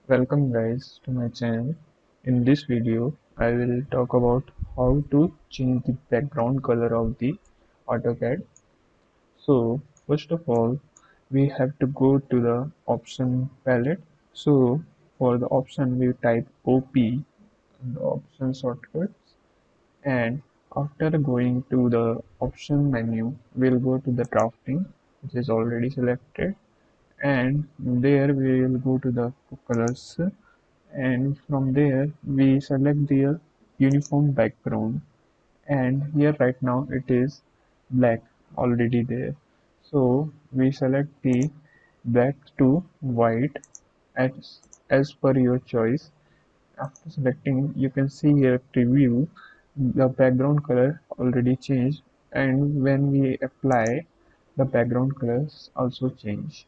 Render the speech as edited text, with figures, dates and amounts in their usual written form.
Welcome guys to my channel. In this video, I will talk about how to change the background color of the AutoCAD. So first of all, we have to go to the option palette. So for the option, we type OP in the option shortcuts, and after going to the option menu, we'll go to the drafting, which is already selected, and there we will go to the colors, and from there we select the uniform background, and here right now it is black already there, so we select the black to white as per your choice. After selecting, you can see here preview, the background color already changed, and when we apply, the background colors also change.